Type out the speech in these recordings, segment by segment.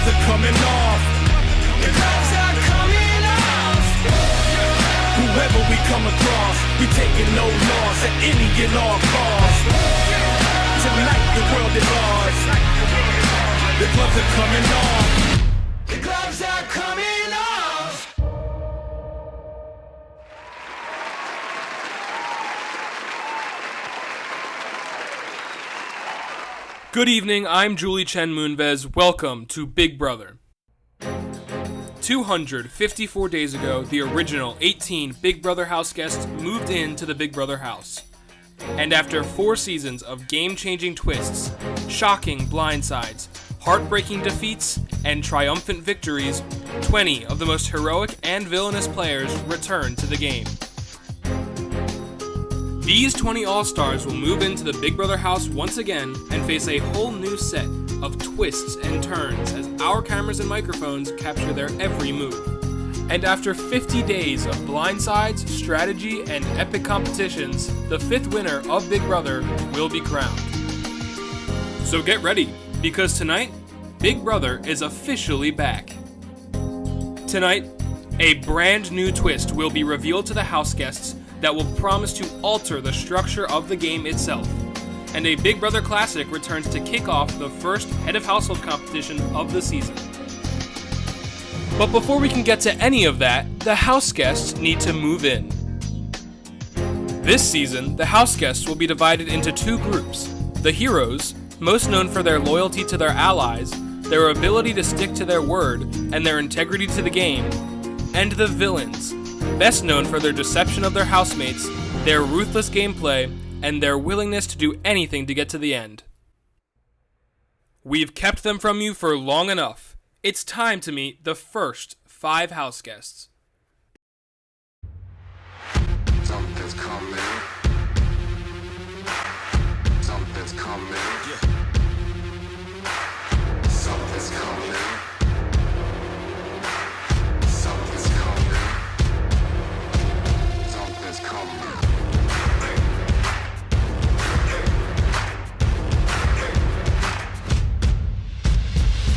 gloves are coming off. The gloves are coming off. Whoever we come across, we taking no loss at any and all costs. Tonight the world is ours. The gloves are coming off. The gloves are coming off. Good evening, I'm Julie Chen Moonves. Welcome to Big Brother. 254 days ago, the original 18 Big Brother house guests moved into the Big Brother house. And after 4 seasons of game-changing twists, shocking blindsides, heartbreaking defeats, and triumphant victories, 20 of the most heroic and villainous players return to the game. These 20 All-Stars will move into the Big Brother house once again and face a whole new set of twists and turns as our cameras and microphones capture their every move. And after 50 days of blindsides, strategy, and epic competitions, the 5th winner of Big Brother will be crowned. So get ready, because tonight, Big Brother is officially back. Tonight, a brand new twist will be revealed to the house guests that will promise to alter the structure of the game itself. And a Big Brother Classic returns to kick off the first Head of Household competition of the season. But before we can get to any of that, the house guests need to move in. This season, the house guests will be divided into 2 groups. The heroes, most known for their loyalty to their allies, their ability to stick to their word, and their integrity to the game, and the villains, best known for their deception of their housemates, their ruthless gameplay, and their willingness to do anything to get to the end. We've kept them from you for long enough. It's time to meet the first 5 house guests. Something's coming. Something's coming. Yeah. Something's coming. Something's coming. Something's coming.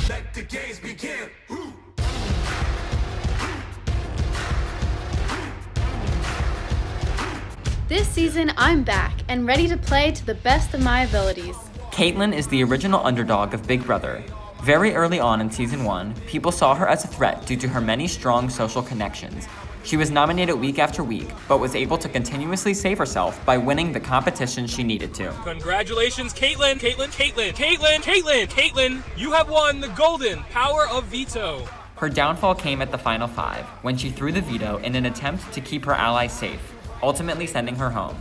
Let the games begin. This season, I'm back and ready to play to the best of my abilities. Caitlin is the original underdog of Big Brother. Very early on in Season 1, people saw her as a threat due to her many strong social connections. She was nominated week after week, but was able to continuously save herself by winning the competition she needed to. Congratulations, Caitlin! Caitlin! You have won the golden power of veto! Her downfall came at the final 5, when she threw the veto in an attempt to keep her allies safe, ultimately sending her home.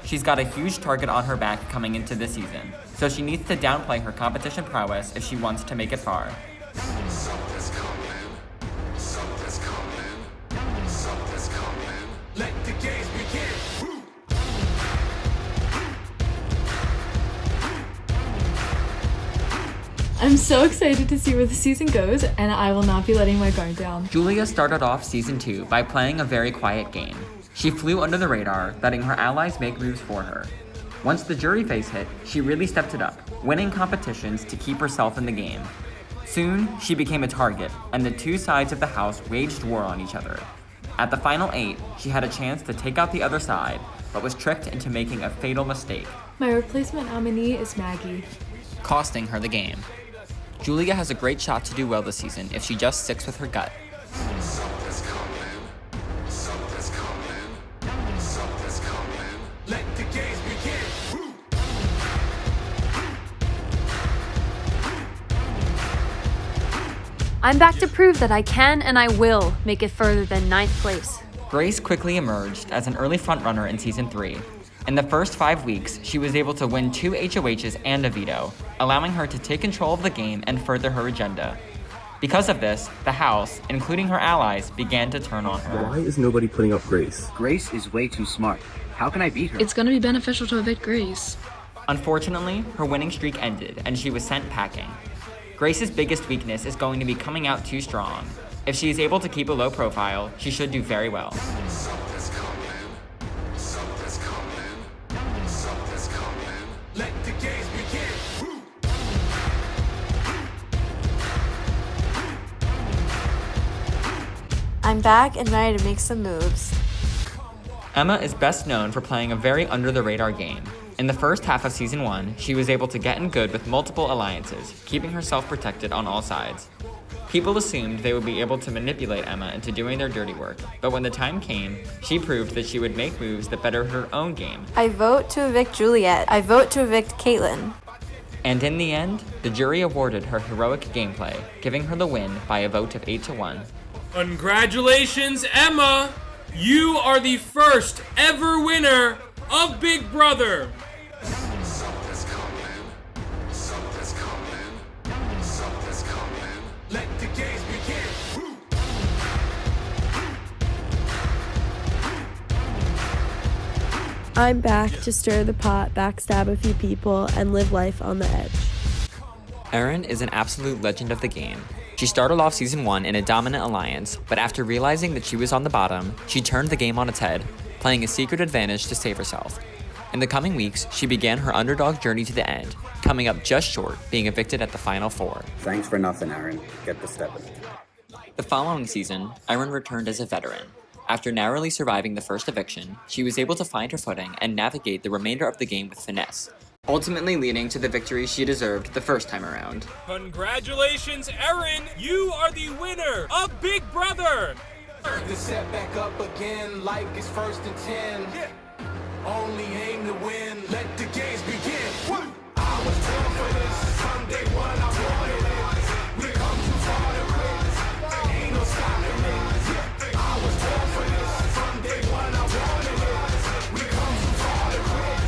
She's got a huge target on her back coming into this season, so she needs to downplay her competition prowess if she wants to make it far. Something's coming. Something's coming. Something's coming. Let the games begin. I'm so excited to see where the season goes, and I will not be letting my guard down. Julia started off Season 2 by playing a very quiet game. She flew under the radar, letting her allies make moves for her. Once the jury phase hit, she really stepped it up, winning competitions to keep herself in the game. Soon, she became a target, and the 2 sides of the house waged war on each other. At the final 8, she had a chance to take out the other side, but was tricked into making a fatal mistake, My replacement nominee is Maggie. costing her the game. Julia has a great shot to do well this season if she just sticks with her gut. Something's coming. Something's coming. Something's coming. Let the games begin. I'm back to prove that I can and I will make it further than 9th place. Grace quickly emerged as an early frontrunner in Season 3. In the first 5 weeks, she was able to win 2 HOHs and a veto, allowing her to take control of the game and further her agenda. Because of this, the house, including her allies, began to turn on her. Why is nobody putting up Grace? Grace is way too smart. How can I beat her? It's gonna be beneficial to evict Grace. Unfortunately, her winning streak ended and she was sent packing. Grace's biggest weakness is going to be coming out too strong. If she is able to keep a low profile, she should do very well. Something's coming. Something's coming. Something's coming. Let the games begin. I'm back and ready to make some moves. Emma is best known for playing a very under-the-radar game. In the first half of Season 1, she was able to get in good with multiple alliances, keeping herself protected on all sides. People assumed they would be able to manipulate Emma into doing their dirty work, but when the time came, she proved that she would make moves that bettered her own game. I vote to evict Juliet. I vote to evict Caitlin. And in the end, the jury awarded her heroic gameplay, giving her the win by a vote of 8-1. Congratulations, Emma! You are the first ever winner of Big Brother! Something's coming. Something's coming. Something's coming. Let the games begin. I'm back to stir the pot, backstab a few people, and live life on the edge. Erin is an absolute legend of the game. She started off Season 1 in a dominant alliance, but after realizing that she was on the bottom, she turned the game on its head, playing a secret advantage to save herself. In the coming weeks, she began her underdog journey to the end, coming up just short, being evicted at the final 4. Thanks for nothing, Aaron. Get the step in. The following season, Erin returned as a veteran. After narrowly surviving the first eviction, she was able to find her footing and navigate the remainder of the game with finesse, ultimately leading to the victory she deserved the first time around. Congratulations, Erin! You are the winner of Big Brother! The set back up again like it's 1st and 10. Yeah. Only aim to win. Let the games begin. What? I was born for this. From day one I wanted it. We come too far to quit. Ain't no stopping it. I was born for this. From day one I wanted it. We come too far to quit.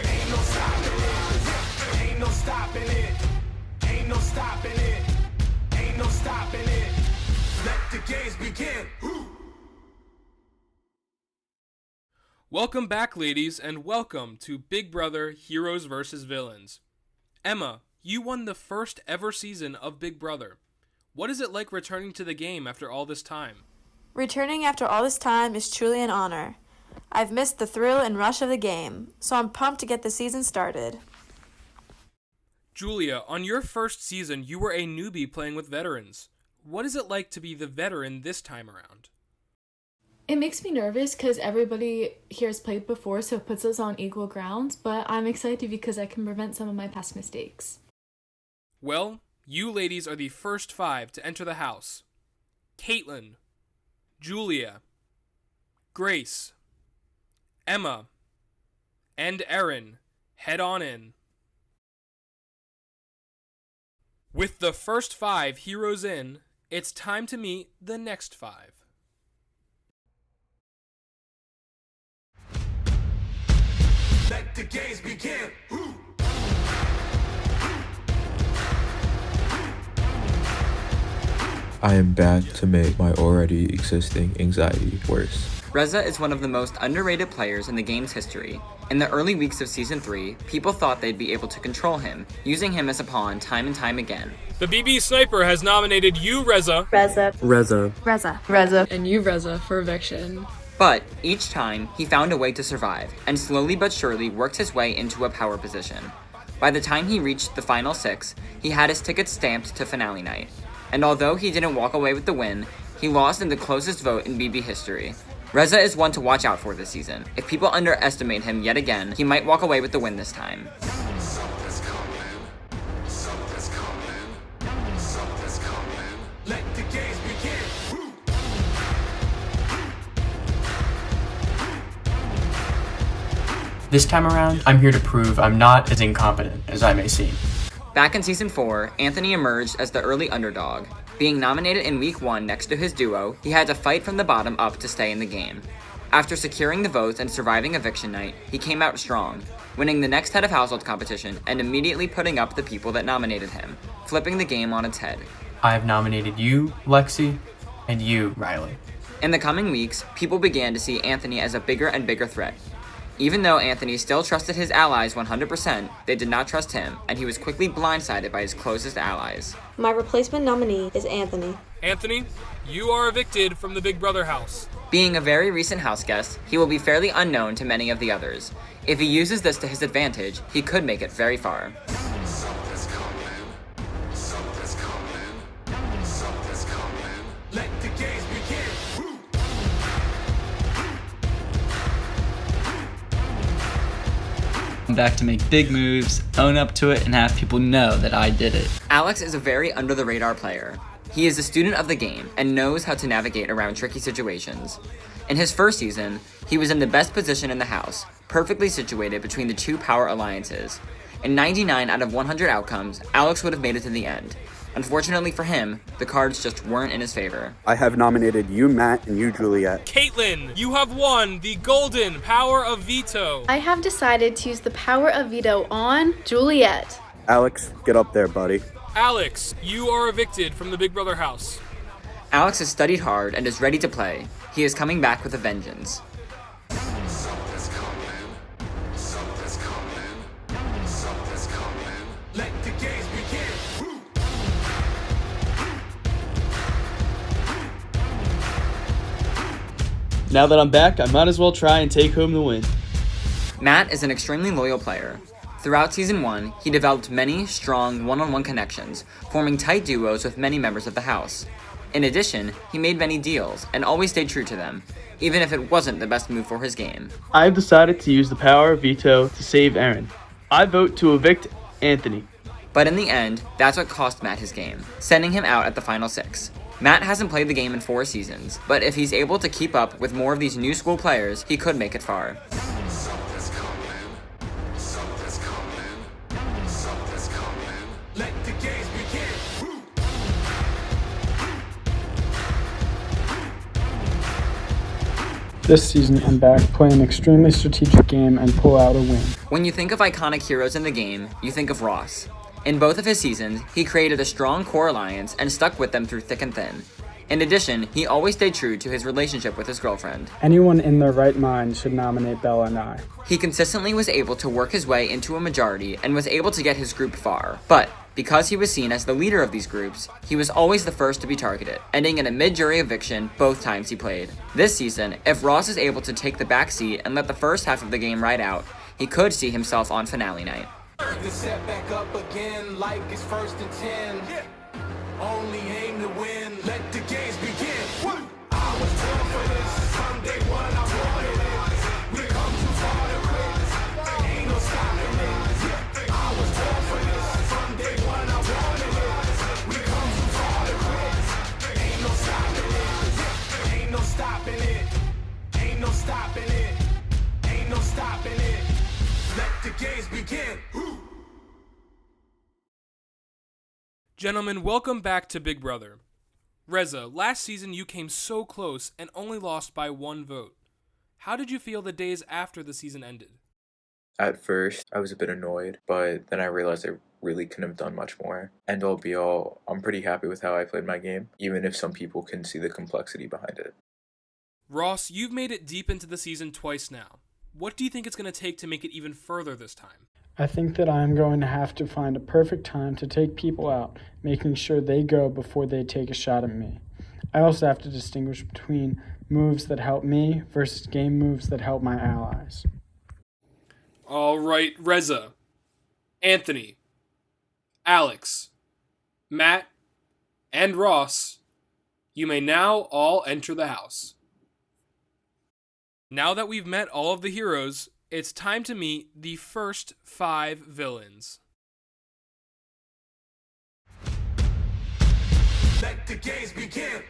Ain't no stopping it. Ain't no stopping it. Ain't no stopping it. Ain't no stopping it. Let the games begin. Welcome back, ladies, and welcome to Big Brother Heroes vs. Villains. Emma, you won the first ever season of Big Brother. What is it like returning to the game after all this time? Returning after all this time is truly an honor. I've missed the thrill and rush of the game, so I'm pumped to get the season started. Julia, on your first season, you were a newbie playing with veterans. What is it like to be the veteran this time around? It makes me nervous because everybody here has played before, so it puts us on equal grounds, but I'm excited because I can prevent some of my past mistakes. Well, you ladies are the first 5 to enter the house. Caitlin, Julia, Grace, Emma, and Erin, head on in. With the first 5 heroes in, it's time to meet the next 5. Let the games begin. I am back to make my already existing anxiety worse. Reza is one of the most underrated players in the game's history. In the early weeks of Season 3, people thought they'd be able to control him, using him as a pawn time and time again. The BB Sniper has nominated you, Reza. Reza. And you, Reza, for eviction. But each time, he found a way to survive, and slowly but surely worked his way into a power position. By the time he reached the final 6, he had his tickets stamped to finale night. And although he didn't walk away with the win, he lost in the closest vote in BB history. Reza is one to watch out for this season. If people underestimate him yet again, he might walk away with the win this time. Something's coming. Something's coming. Something's coming. Let the games begin. This time around, I'm here to prove I'm not as incompetent as I may seem. Back in Season 4, Anthony emerged as the early underdog. Being nominated in Week 1 next to his duo, he had to fight from the bottom up to stay in the game. After securing the votes and surviving eviction night, he came out strong, winning the next head of household competition and immediately putting up the people that nominated him, flipping the game on its head. I have nominated you, Lexi, and you, Riley. In the coming weeks, people began to see Anthony as a bigger and bigger threat. Even though Anthony still trusted his allies 100%, they did not trust him, and he was quickly blindsided by his closest allies. My replacement nominee is Anthony. Anthony, you are evicted from the Big Brother house. Being a very recent house guest, he will be fairly unknown to many of the others. If he uses this to his advantage, he could make it very far. Something's coming. Something's coming. Something's coming. Let the games begin. I'm back to make big moves, own up to it, and have people know that I did it. Alex is a very under-the-radar player. He is a student of the game and knows how to navigate around tricky situations. In his first season, he was in the best position in the house, perfectly situated between the two power alliances. In 99 out of 100 outcomes, Alex would have made it to the end. Unfortunately for him, the cards just weren't in his favor. I have nominated you, Matt, and you, Juliet. Caitlin, you have won the golden power of veto. I have decided to use the power of veto on Juliet. Alex, get up there, buddy. Alex, you are evicted from the Big Brother house. Alex has studied hard and is ready to play. He is coming back with a vengeance. Something's coming. Something's coming. Something's coming. Let the games begin. Now that I'm back, I might as well try and take home the win. Matt is an extremely loyal player. Throughout Season 1, he developed many strong one-on-one connections, forming tight duos with many members of the house. In addition, he made many deals and always stayed true to them, even if it wasn't the best move for his game. I have decided to use the power of veto to save Aaron. I vote to evict Anthony. But in the end, that's what cost Matt his game, sending him out at the final 6. Matt hasn't played the game in 4 seasons, but if he's able to keep up with more of these new school players, he could make it far. Something's coming. Something's coming. Something's coming. Let the games begin. This season, I'm back, play an extremely strategic game, and pull out a win. When you think of iconic heroes in the game, you think of Ross. In both of his seasons, he created a strong core alliance and stuck with them through thick and thin. In addition, he always stayed true to his relationship with his girlfriend. Anyone in their right mind should nominate Bella and I. He consistently was able to work his way into a majority and was able to get his group far. But, because he was seen as the leader of these groups, he was always the first to be targeted, ending in a mid-jury eviction both times he played. This season, if Ross is able to take the back seat and let the first half of the game ride out, he could see himself on finale night. The set back up again like it's 1st and 10. Only aim to win. Let the games begin. I was born for this. From day one I wanted it. We come too far to quit. Ain't no stopping it. I was born for this. From day one I wanted it. We come too far to quit. Ain't no stopping it. Ain't no stopping it. Ain't no stopping it. Ain't no stopping it. Let the games begin. Gentlemen, welcome back to Big Brother. Reza, last season you came so close and only lost by 1 vote. How did you feel the days after the season ended? At first, I was a bit annoyed, but then I realized I really couldn't have done much more. End all be all, I'm pretty happy with how I played my game, even if some people can see the complexity behind it. Ross, you've made it deep into the season twice now. What do you think it's going to take to make it even further this time? I think that I'm going to have to find a perfect time to take people out, making sure they go before they take a shot at me. I also have to distinguish between moves that help me versus game moves that help my allies. All right, Reza, Anthony, Alex, Matt, and Ross, you may now all enter the house. Now that we've met all of the heroes, it's time to meet the first 5 villains. Let the games begin.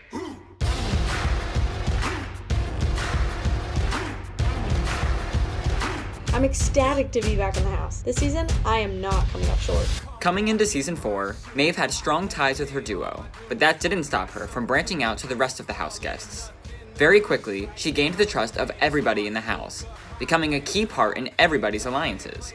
I'm ecstatic to be back in the house. This season, I am not coming up short. Coming into Season 4, Maeve had strong ties with her duo, but that didn't stop her from branching out to the rest of the house guests. Very quickly, she gained the trust of everybody in the house, becoming a key part in everybody's alliances.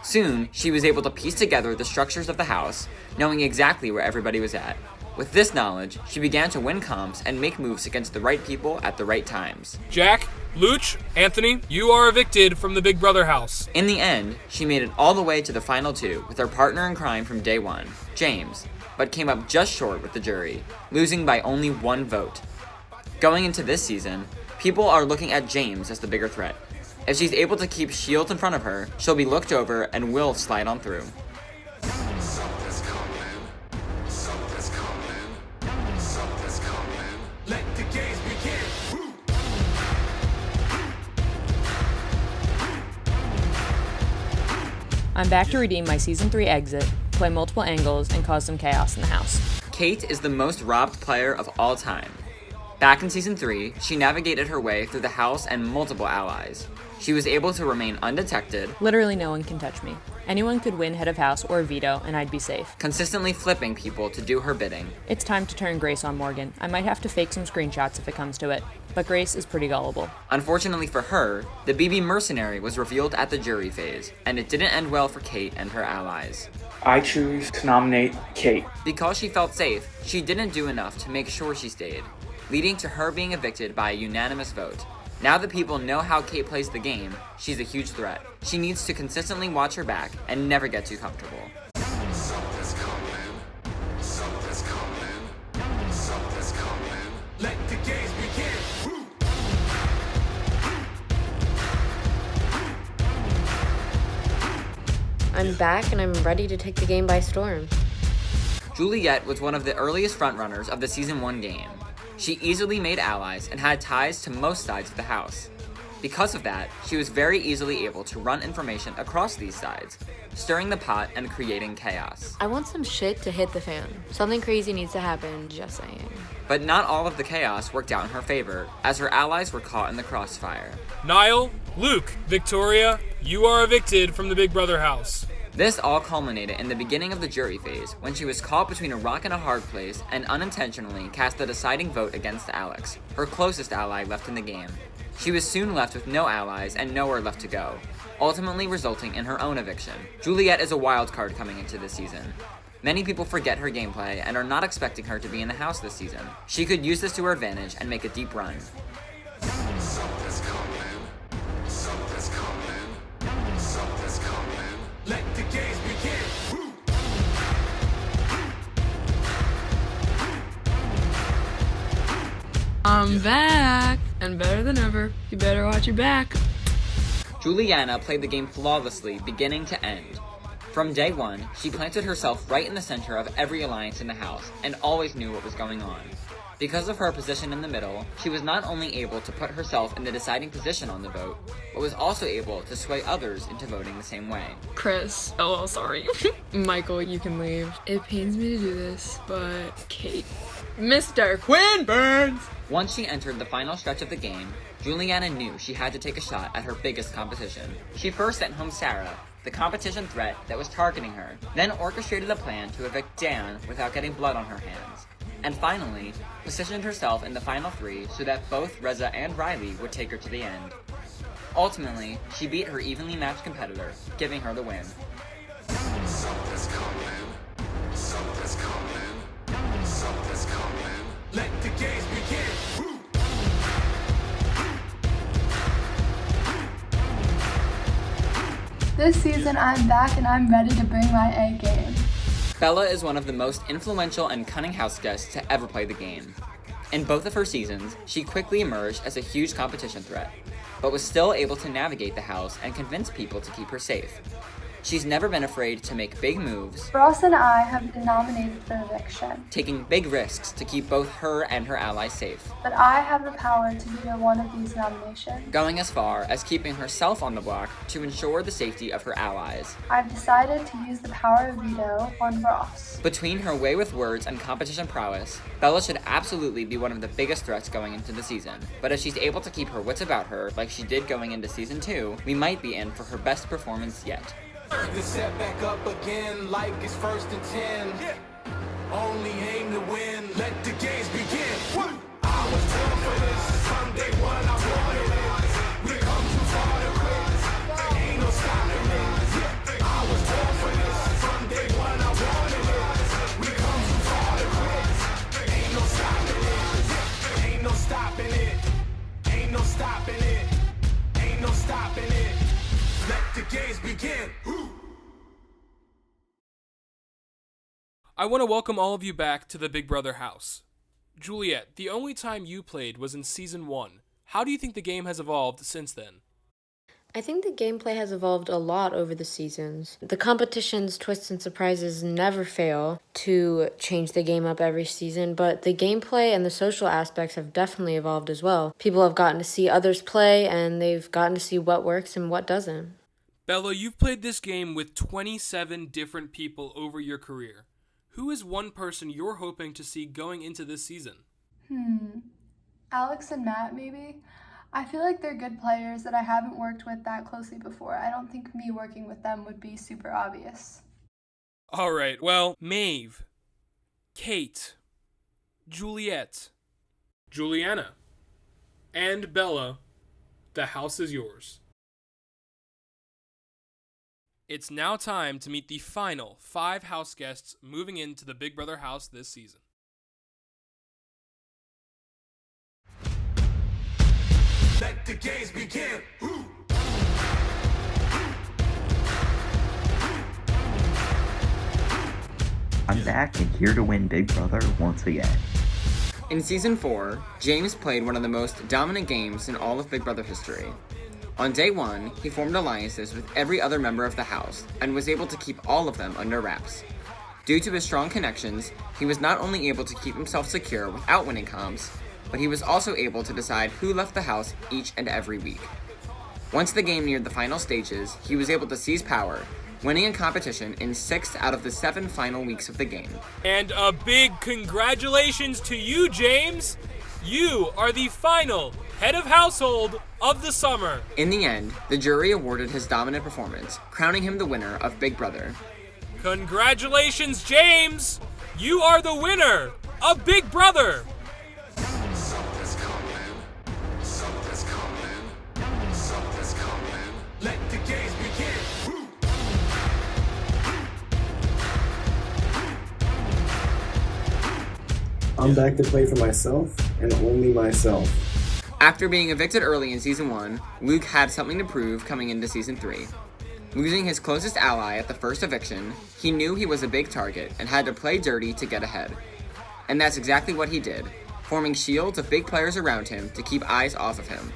Soon, she was able to piece together the structures of the house, knowing exactly where everybody was at. With this knowledge, she began to win comps and make moves against the right people at the right times. Jack, Luch, Anthony, you are evicted from the Big Brother house. In the end, she made it all the way to the final 2 with her partner in crime from day 1, James, but came up just short with the jury, losing by only 1 vote. Going into this season, people are looking at James as the bigger threat. If she's able to keep shields in front of her, she'll be looked over and will slide on through. Something's coming. Something's coming. Something's coming. Let the games begin. I'm back to redeem my Season 3 exit, play multiple angles, and cause some chaos in the house. Kate is the most robbed player of all time. Back in Season 3, she navigated her way through the house and multiple allies. She was able to remain undetected. Literally no one can touch me. Anyone could win head of house or veto, and I'd be safe. Consistently flipping people to do her bidding. It's time to turn Grace on Morgan. I might have to fake some screenshots if it comes to it, but Grace is pretty gullible. Unfortunately for her, the BB mercenary was revealed at the jury phase, and it didn't end well for Kate and her allies. I choose to nominate Kate. Because she felt safe, she didn't do enough to make sure she stayed, leading to her being evicted by a unanimous vote. Now that people know how Kate plays the game, she's a huge threat. She needs to consistently watch her back and never get too comfortable. Something's coming. Something's coming. Something's coming. Let the games begin. I'm back and I'm ready to take the game by storm. Juliet was one of the earliest frontrunners of the Season 1 game. She easily made allies and had ties to most sides of the house. Because of that, she was very easily able to run information across these sides, stirring the pot and creating chaos. I want some shit to hit the fan. Something crazy needs to happen, just saying. But not all of the chaos worked out in her favor, as her allies were caught in the crossfire. Niall, Luke, Victoria, you are evicted from the Big Brother house. This all culminated in the beginning of the jury phase, when she was caught between a rock and a hard place and unintentionally cast the deciding vote against Alex, her closest ally left in the game. She was soon left with no allies and nowhere left to go, ultimately resulting in her own eviction. Juliet is a wild card coming into this season. Many people forget her gameplay and are not expecting her to be in the house this season. She could use this to her advantage and make a deep run. Something's coming. Something's coming. Something's coming. Let the games begin. I'm back, and better than ever. You better watch your back. Juliana played the game flawlessly, beginning to end. From day one, she planted herself right in the center of every alliance in the house, and always knew what was going on. Because of her position in the middle, she was not only able to put herself in the deciding position on the vote, but was also able to sway others into voting the same way. Chris, oh, sorry. Michael, you can leave. It pains me to do this, but Kate. Mr. Quinn Burns! Once she entered the final stretch of the game, Juliana knew she had to take a shot at her biggest competition. She first sent home Sarah, the competition threat that was targeting her, then orchestrated a plan to evict Dan without getting blood on her hands, and finally, positioned herself in the final three so that both Reza and Riley would take her to the end. Ultimately, she beat her evenly matched competitor, giving her the win. Something's coming. Something's coming. Something's coming. Let the games begin. This season, I'm back and I'm ready to bring my A game. Bella is one of the most influential and cunning house guests to ever play the game. In both of her seasons, she quickly emerged as a huge competition threat, but was still able to navigate the house and convince people to keep her safe. She's never been afraid to make big moves. Ross and I have been nominated for eviction, taking big risks to keep both her and her allies safe. but I have the power to veto one of these nominations. Going as far as keeping herself on the block to ensure the safety of her allies. I've decided to use the power of veto on Ross. Between her way with words and competition prowess, Bella should absolutely be one of the biggest threats going into the season. But if she's able to keep her wits about her, like she did going into Season 2, we might be in for her best performance yet. The set back up again like it's 1st and 10. Only aim to win. Let the games begin. I was born for this. From day one I wanted it. We come too far to quit. Ain't no stopping it. I was born for this. From day one I wanted it. We come too far to quit. Ain't no stopping it. Ain't no stopping it. Ain't no stopping it. Ain't no stopping it. Let the games begin. I want to welcome all of you back to the Big Brother house. Juliet, the only time you played was in Season 1. How do you think the game has evolved since then? I think the gameplay has evolved a lot over the seasons. The competition's twists and surprises never fail to change the game up every season, but the gameplay and the social aspects have definitely evolved as well. People have gotten to see others play, and they've gotten to see what works and what doesn't. Bella, you've played this game with 27 different people over your career. Who is one person you're hoping to see going into this season? Alex and Matt, maybe? I feel like they're good players that I haven't worked with that closely before. I don't think me working with them would be super obvious. Alright, well, Maeve, Kate, Juliet, Juliana, and Bella, the house is yours. It's now time to meet the final 5 house guests moving into the Big Brother house this season. Let the games begin. I'm back and here to win Big Brother once again. In Season 4, James played one of the most dominant games in all of Big Brother history. On day 1, he formed alliances with every other member of the house and was able to keep all of them under wraps. Due to his strong connections, he was not only able to keep himself secure without winning comps, but he was also able to decide who left the house each and every week. Once the game neared the final stages, he was able to seize power, winning a competition in 6 out of the 7 final weeks of the game. And a big congratulations to you, James! You are the final head of household of the summer. In the end, the jury awarded his dominant performance, crowning him the winner of Big Brother. Congratulations, James! You are the winner of Big Brother! Something's coming. Something's coming. Something's coming. Let the games begin. I'm back to play for myself and only myself. After being evicted early in Season 1, Luke had something to prove coming into Season 3. Losing his closest ally at the first eviction, he knew he was a big target and had to play dirty to get ahead. And that's exactly what he did, forming shields of big players around him to keep eyes off of him.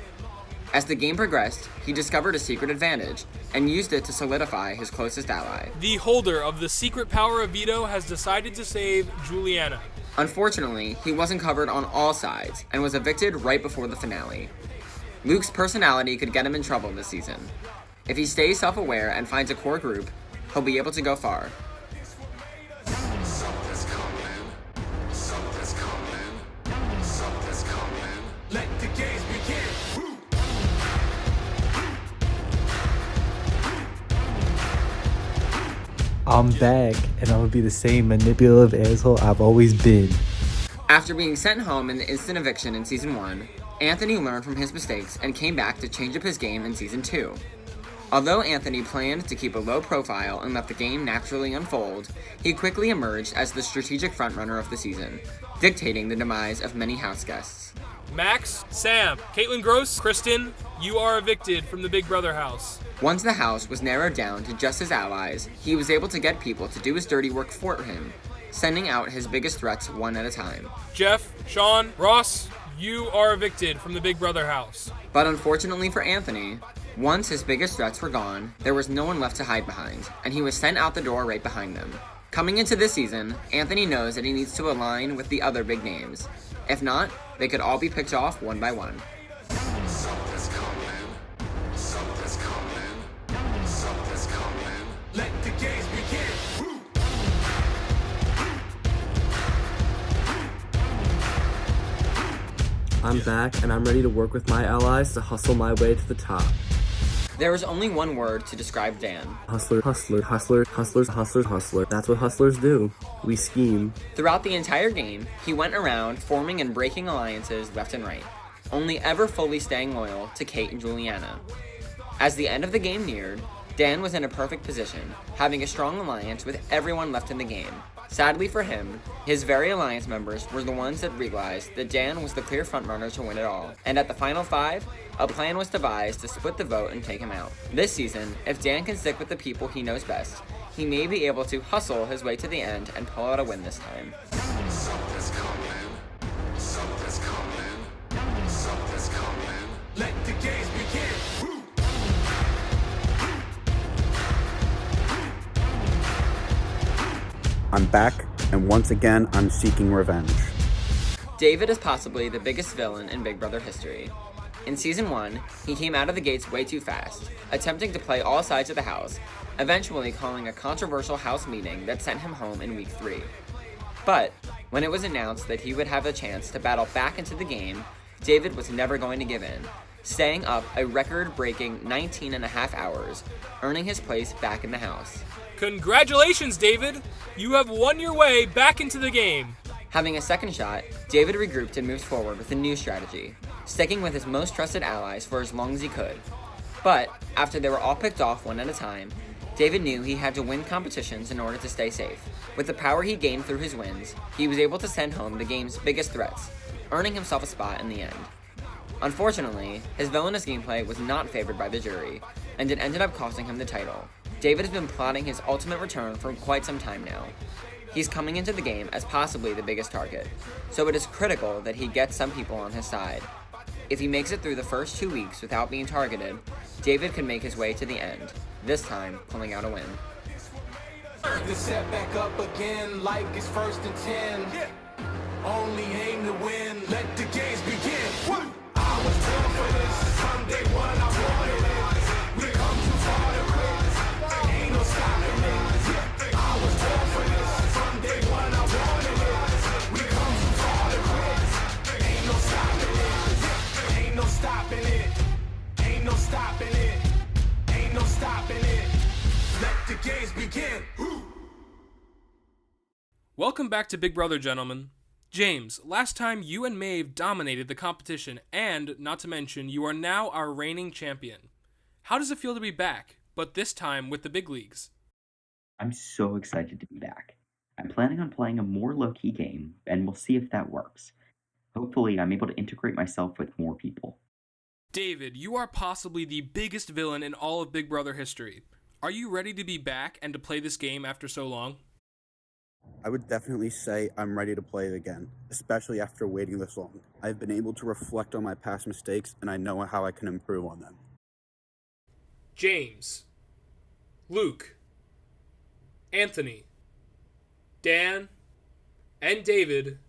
As the game progressed, he discovered a secret advantage and used it to solidify his closest ally. The holder of the secret power of veto has decided to save Juliana. Unfortunately, he wasn't covered on all sides and was evicted right before the finale. Luke's personality could get him in trouble this season. If he stays self-aware and finds a core group, he'll be able to go far. Something's coming. Something's coming. Something's coming. Let the games begin. I'm back, and I'm gonna be the same manipulative asshole I've always been. After being sent home in the instant eviction in Season 1, Anthony learned from his mistakes and came back to change up his game in Season 2. Although Anthony planned to keep a low profile and let the game naturally unfold, he quickly emerged as the strategic frontrunner of the season, dictating the demise of many house guests. Max, Sam, Caitlin Gross, Kristen, you are evicted from the Big Brother house. Once the house was narrowed down to just his allies, he was able to get people to do his dirty work for him, sending out his biggest threats one at a time. Jeff, Sean, Ross, you are evicted from the Big Brother house. But unfortunately for Anthony, once his biggest threats were gone, there was no one left to hide behind, and he was sent out the door right behind them. Coming into this season, Anthony knows that he needs to align with the other big names. If not, they could all be picked off one by one. Something's coming. Something's coming. Something's coming. Let the games begin. I'm back, and I'm ready to work with my allies to hustle my way to the top. There is only one word to describe Dan. Hustler, hustler, hustler, hustlers, hustlers, hustler. That's what hustlers do. We scheme. Throughout the entire game, he went around forming and breaking alliances left and right, only ever fully staying loyal to Kate and Juliana. As the end of the game neared, Dan was in a perfect position, having a strong alliance with everyone left in the game. Sadly for him, his very alliance members were the ones that realized that Dan was the clear frontrunner to win it all, and at the final 5, a plan was devised to split the vote and take him out. This season, if Dan can stick with the people he knows best, he may be able to hustle his way to the end and pull out a win this time. Something's coming. Something's coming. Something's coming. Let the games begin. I'm back, and once again, I'm seeking revenge. David is possibly the biggest villain in Big Brother history. In Season 1, he came out of the gates way too fast, attempting to play all sides of the house, eventually calling a controversial house meeting that sent him home in Week 3. But, when it was announced that he would have a chance to battle back into the game, David was never going to give in, staying up a record-breaking 19.5 hours, earning his place back in the house. Congratulations, David! You have won your way back into the game! Having a second shot, David regrouped and moved forward with a new strategy, sticking with his most trusted allies for as long as he could. But, after they were all picked off one at a time, David knew he had to win competitions in order to stay safe. With the power he gained through his wins, he was able to send home the game's biggest threats, earning himself a spot in the end. Unfortunately, his villainous gameplay was not favored by the jury, and it ended up costing him the title. David has been plotting his ultimate return for quite some time now. He's coming into the game as possibly the biggest target, so it is critical that he gets some people on his side. If he makes it through the first 2 weeks without being targeted, David can make his way to the end, this time pulling out a win. The set back up again like it's 1st and 10. Only aim to win, let the games begin. I was born for this, from day one I wanted it. We come too far to quit, ain't no stopping it. I was born for this, from day one I wanted it. We come too far to quit, ain't no stopping it. Ain't no stopping it, ain't no stopping it, ain't no stopping it. Let the games begin. Welcome back to Big Brother, gentlemen. James, last time you and Maeve dominated the competition, and, not to mention, you are now our reigning champion. How does it feel to be back, but this time with the big leagues? I'm so excited to be back. I'm planning on playing a more low-key game, and we'll see if that works. Hopefully, I'm able to integrate myself with more people. David, you are possibly the biggest villain in all of Big Brother history. Are you ready to be back and to play this game after so long? I would definitely say I'm ready to play it again, especially after waiting this long. I've been able to reflect on my past mistakes, and I know how I can improve on them. James, Luke, Anthony, Dan, and David,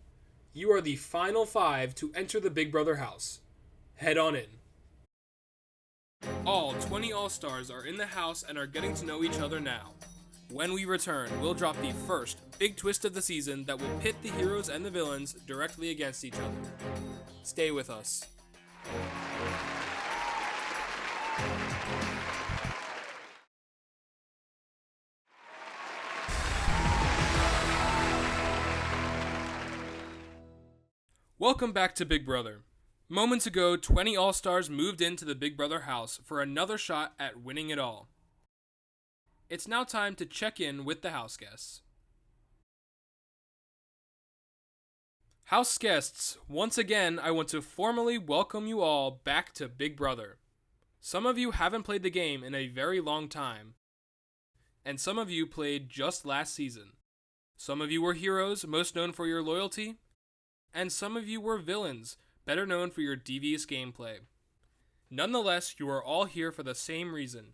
you are the final 5 to enter the Big Brother house. Head on in. All 20 All-Stars are in the house and are getting to know each other now. When we return, we'll drop the first big twist of the season that will pit the heroes and the villains directly against each other. Stay with us. Welcome back to Big Brother. Moments ago, 20 All-Stars moved into the Big Brother house for another shot at winning it all. It's now time to check in with the house guests. House guests, once again, I want to formally welcome you all back to Big Brother. Some of you haven't played the game in a very long time, and some of you played just last season. Some of you were heroes, most known for your loyalty, and some of you were villains, better known for your devious gameplay. Nonetheless, you are all here for the same reason: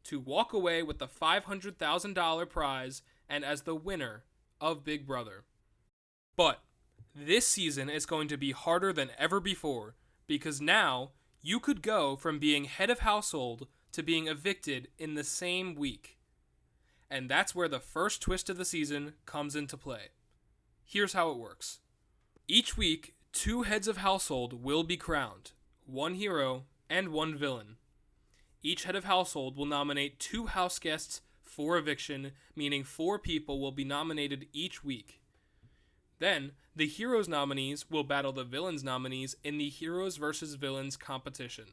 to walk away with the $500,000 prize and as the winner of Big Brother. But this season is going to be harder than ever before, because now you could go from being head of household to being evicted in the same week. And that's where the first twist of the season comes into play. Here's how it works. Each week, 2 heads of household will be crowned, 1 hero and 1 villain. Each head of household will nominate 2 house guests for eviction, meaning 4 people will be nominated each week. Then, the heroes' nominees will battle the villains' nominees in the Heroes vs. Villains competition.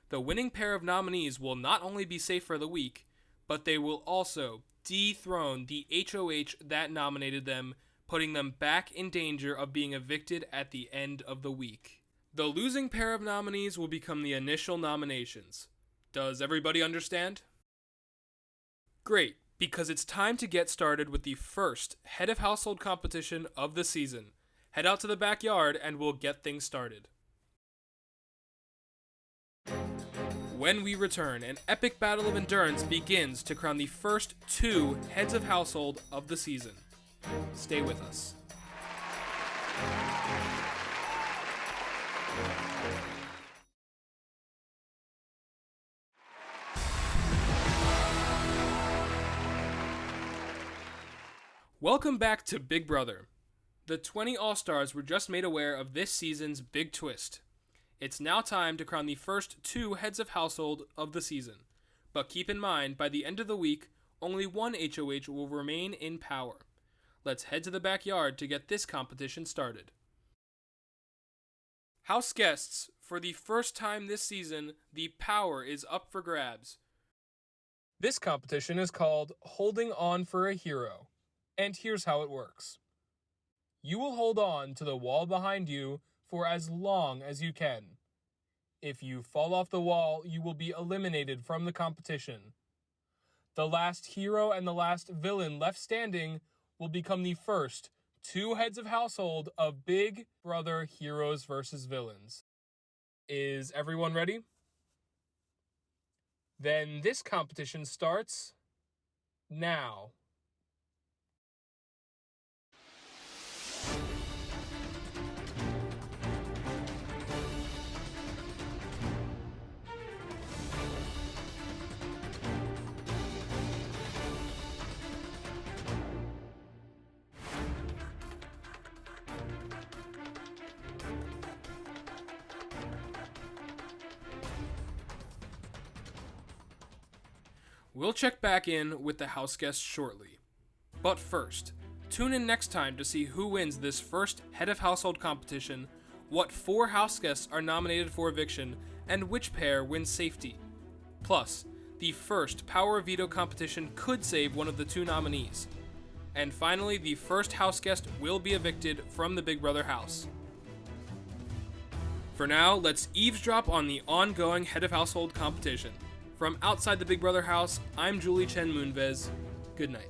The winning pair of nominees will not only be safe for the week, but they will also dethrone the HOH that nominated them, putting them back in danger of being evicted at the end of the week. The losing pair of nominees will become the initial nominations. Does everybody understand? Great, because it's time to get started with the first head of household competition of the season. Head out to the backyard and we'll get things started. When we return, an epic battle of endurance begins to crown the first 2 heads of household of the season. Stay with us. Welcome back to Big Brother. The 20 All-Stars were just made aware of this season's big twist. It's now time to crown the first 2 heads of household of the season. But keep in mind, by the end of the week, only one HOH will remain in power. Let's head to the backyard to get this competition started. House guests, for the first time this season, the power is up for grabs. This competition is called Holding On for a Hero, and here's how it works. You will hold on to the wall behind you for as long as you can. If you fall off the wall, you will be eliminated from the competition. The last hero and the last villain left standing will become the first 2 heads of household of Big Brother Heroes vs. Villains. Is everyone ready? Then this competition starts now. We'll check back in with the house guests shortly. But first, tune in next time to see who wins this first head of household competition, what 4 house guests are nominated for eviction, and which pair wins safety. Plus, the first power veto competition could save one of the 2 nominees. And finally, the first house guest will be evicted from the Big Brother house. For now, let's eavesdrop on the ongoing head of household competition. From outside the Big Brother house, I'm Julie Chen Moonves. Good night.